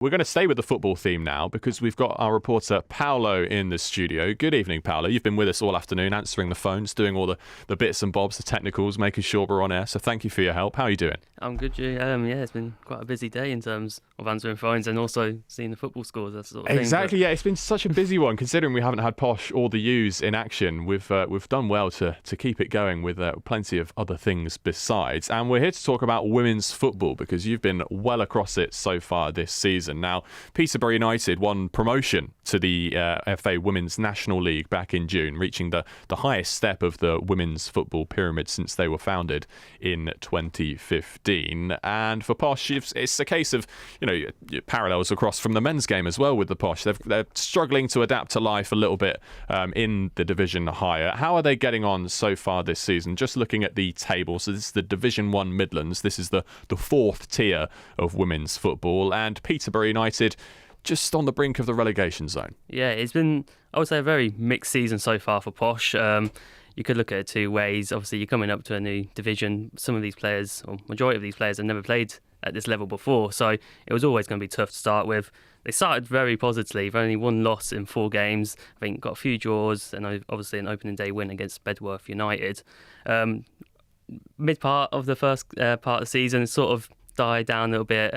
We're going to stay with the football theme now because we've got our reporter Paolo in the studio. Good evening, Paolo. You've been with us all afternoon, answering the phones, doing all the bits and bobs, the technicals, making sure we're on air. So thank you for your help. How are you doing? I'm good, Drew. It's been quite a busy day in terms of answering phones and also seeing the football scores, that sort of thing. Exactly, yeah. It's been such a busy one, considering we haven't had Posh or the U's in action. We've done well to keep it going with plenty of other things besides. And we're here to talk about women's football because you've been well across it so far this season. Now, Peterborough United won promotion to the FA Women's National League back in June, reaching the highest step of the women's football pyramid since they were founded in 2015. And for Posh, it's a case of, parallels across from the men's game as well with the Posh. They're struggling to adapt to life a little bit in the division higher. How are they getting on so far this season? Just looking at the table, so this is the Division 1 Midlands. This is the fourth tier of women's football, and Peterborough United just on the brink of the relegation zone. Yeah, it's been, I would say, a very mixed season so far for Posh. You could look at it two ways. Obviously, you're coming up to a new division. Some of these players, or majority of these players, have never played at this level before, so it was always going to be tough to start with. They started very positively. They've only one loss in 4 games. I think got a few draws and obviously an opening day win against Bedworth United. Mid part of the first part of the season, sort of died down a little bit,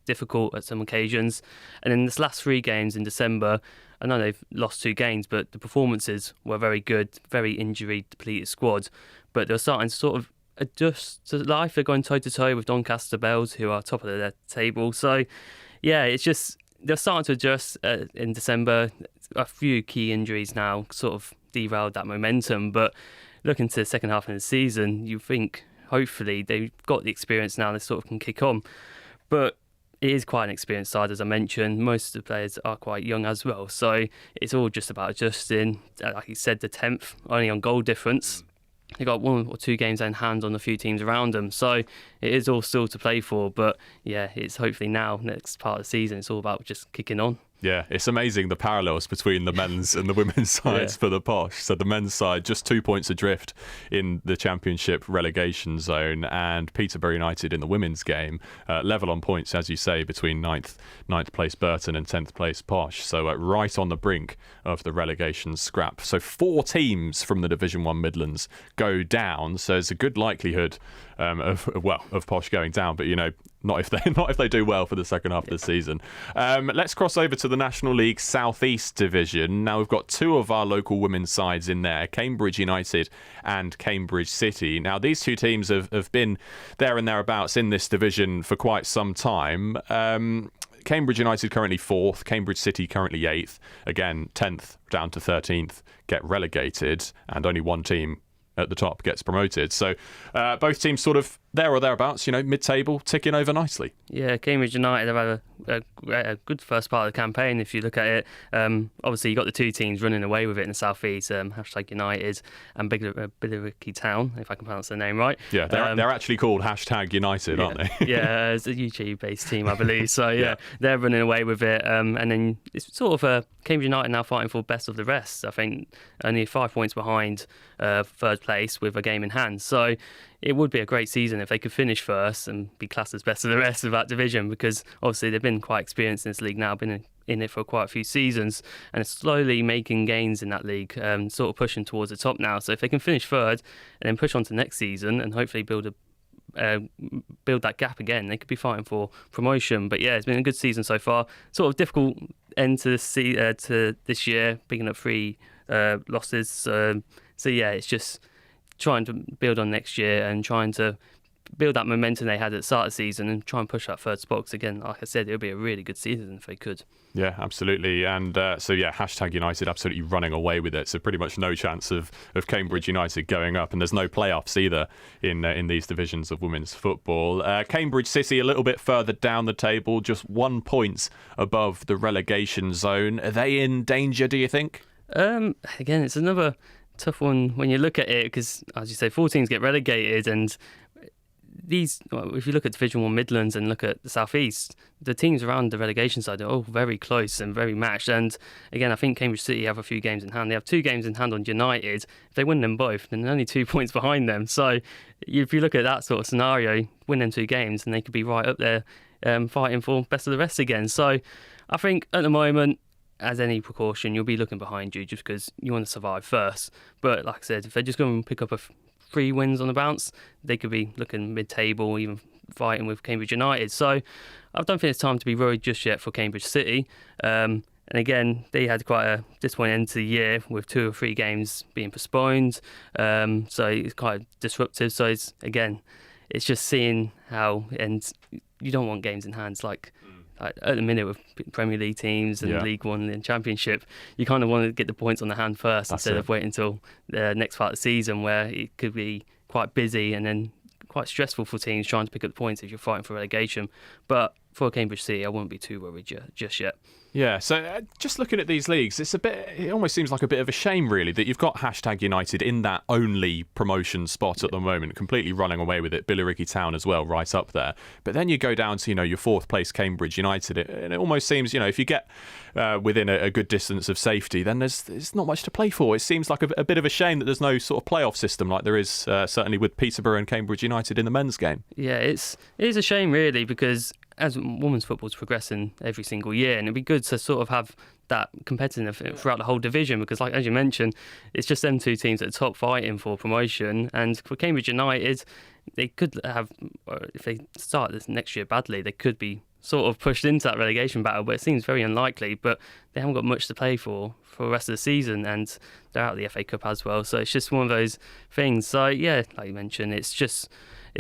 difficult at some occasions. And in this last 3 games in December, I know they've lost 2 games, but the performances were very good, very injury-depleted squad. But they're starting to sort of adjust to life. They're going toe-to-toe with Doncaster Bells, who are top of their table. So, yeah, it's just they're starting to adjust in December. A few key injuries now sort of derailed that momentum. But looking to the second half of the season, you think hopefully they've got the experience now, they sort of can kick on. But it is quite an experienced side, as I mentioned. Most of the players are quite young as well. So it's all just about adjusting. Like you said, the 10th, only on goal difference. They got 1 or 2 games in hand on a few teams around them. So it is all still to play for. But yeah, it's hopefully now, next part of the season, it's all about just kicking on. Yeah, it's amazing the parallels between the men's and the women's sides for the Posh. So the men's side just 2 points adrift in the Championship relegation zone, and Peterborough United in the women's game level on points, as you say, between ninth place Burton and 10th place Posh. So right on the brink of the relegation scrap. So 4 teams from the Division 1 Midlands go down. So there's a good likelihood of Posh going down, but not if they do well for the second half of the season. Let's cross over to the National League South East Division. Now we've got 2 of our local women's sides in there, Cambridge United and Cambridge City. Now these 2 teams have been there and thereabouts in this division for quite some time. Cambridge United currently 4th, Cambridge City currently 8th. Again, 10th down to 13th get relegated, and only one team at the top gets promoted. So both teams sort of there or thereabouts, mid-table, ticking over nicely. Yeah, Cambridge United have had a good first part of the campaign, if you look at it. Obviously, you've got the 2 teams running away with it in the South East, #United and Billericay Town, if I can pronounce their name right. Yeah, they're actually called #United, aren't they? Yeah, it's a YouTube-based team, I believe. So, yeah, they're running away with it. And then it's sort of Cambridge United now fighting for best of the rest. I think only 5 points behind third place with a game in hand. So it would be a great season if they could finish first and be classed as best of the rest of that division, because obviously they've been quite experienced in this league now, been in it for quite a few seasons, and slowly making gains in that league, sort of pushing towards the top now. So if they can finish third and then push on to next season and hopefully build that gap again, they could be fighting for promotion. But yeah, it's been a good season so far. Sort of difficult end to this year, picking up 3 losses. So yeah, it's just trying to build on next year and trying to build that momentum they had at the start of the season and try and push that third spot. Because again, like I said, it would be a really good season if they could. Yeah, absolutely. And #United absolutely running away with it. So pretty much no chance of Cambridge United going up, and there's no playoffs either in these divisions of women's football. Cambridge City a little bit further down the table, just 1 point above the relegation zone. Are they in danger, do you think? Again, it's another tough one when you look at it, because as you say, 4 teams get relegated, and if you look at Division 1 Midlands and look at the South East, the teams around the relegation side are all very close and very matched. And again, I think Cambridge City have a few games in hand. They have 2 games in hand on United. If they win them both, then they're only 2 points behind them. So if you look at that sort of scenario, win them 2 games and they could be right up there fighting for best of the rest again. So I think at the moment, as any precaution, you'll be looking behind you just because you want to survive first. But like I said, if they're just going to pick up 3 wins on the bounce, they could be looking mid-table, even fighting with Cambridge United. So I don't think it's time to be worried just yet for Cambridge City. And again, they had quite a disappointing end to the year with 2 or 3 games being postponed. So it's quite disruptive. So it's just seeing how, and you don't want games in hands like at the minute with Premier League teams and League One and Championship, you kind of want to get the points on the hand first instead of waiting until the next part of the season where it could be quite busy and then quite stressful for teams trying to pick up the points if you're fighting for relegation. But for Cambridge City, I wouldn't be too worried just yet. Yeah, so just looking at these leagues, it almost seems like a bit of a shame, really, that you've got #United in that only promotion spot at the moment, completely running away with it. Billericay Town as well, right up there. But then you go down to, your 4th place Cambridge United, and it almost seems, if you get within a good distance of safety, then there's not much to play for. It seems like a bit of a shame that there's no sort of playoff system like there is certainly with Peterborough and Cambridge United in the men's game. Yeah, it is a shame, really, because as women's football's progressing every single year, and it'd be good to sort of have that competitiveness throughout the whole division, because like as you mentioned, it's just them 2 teams at the top fighting for promotion. And for Cambridge United, they could have, if they start this next year badly, they could be sort of pushed into that relegation battle, but it seems very unlikely. But they haven't got much to play for the rest of the season, and they're out of the FA Cup as well, so it's just one of those things. So yeah, like you mentioned, it's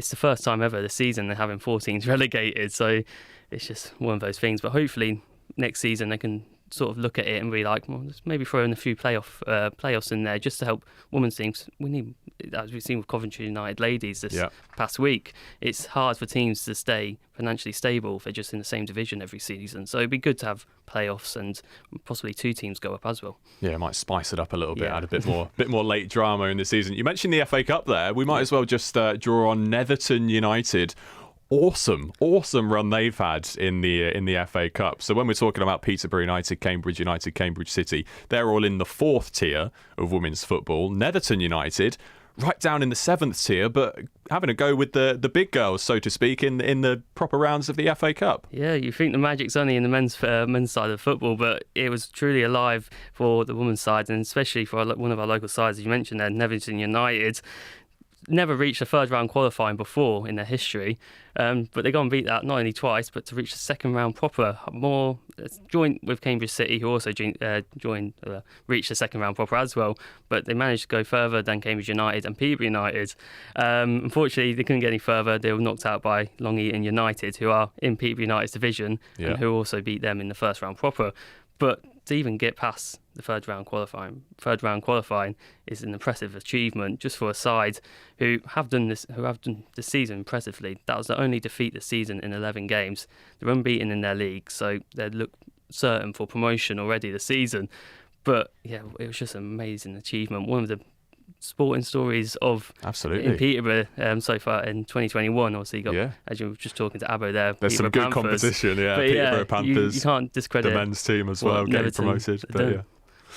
the first time ever this season they're having 4 teams relegated, so it's just one of those things. But hopefully next season they can sort of look at it and be like, well, let's maybe throw in a few playoffs in there just to help women's teams. We need, as we've seen with Coventry United ladies this past week, it's hard for teams to stay financially stable if they're just in the same division every season. So it'd be good to have playoffs and possibly 2 teams go up as well. Yeah, it might spice it up a little bit, add a bit more late drama in the season. You mentioned the FA Cup there. We might as well just draw on Netherton United. Awesome run they've had in the FA Cup. So when we're talking about Peterborough United, Cambridge City, they're all in the 4th tier of women's football. Netherton United, right down in the 7th tier, but having a go with the big girls, so to speak, in the proper rounds of the FA Cup. Yeah, you think the magic's only in the men's side of football, but it was truly alive for the women's side, and especially for one of our local sides, as you mentioned there, Netherton United. Never reached a 3rd round qualifying before in their history, but they go and beat that not only twice, but to reach the 2nd round proper, more joint with Cambridge City, who also reached the 2nd round proper as well. But they managed to go further than Cambridge United and Peterborough United. Unfortunately, they couldn't get any further. They were knocked out by Long Eaton United, who are in Peterborough United's division, and who also beat them in the 1st round proper. But to even get past the 3rd round qualifying is an impressive achievement just for a side who have done this season impressively. That was the only defeat this season in 11 games. They're unbeaten in their league, so they look certain for promotion already this season. But yeah, it was just an amazing achievement. One of the sporting stories of in Peterborough so far in 2021. Obviously, you got, as you were just talking to Abbo there, there's some good competition. Yeah, but Peterborough Panthers. You can't discredit the men's team as well getting promoted. But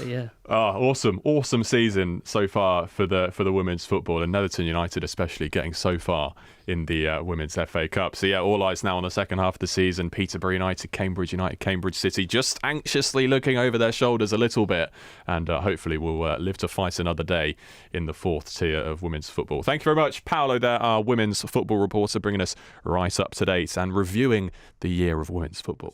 yeah. Awesome season so far for the women's football, and Netherton United especially getting so far in the women's FA Cup. So yeah, all eyes now on the second half of the season. Peterborough United, Cambridge City, just anxiously looking over their shoulders a little bit, and hopefully we'll live to fight another day in the 4th tier of women's football. Thank you very much, Paolo there, our women's football reporter, bringing us right up to date and reviewing the year of women's football.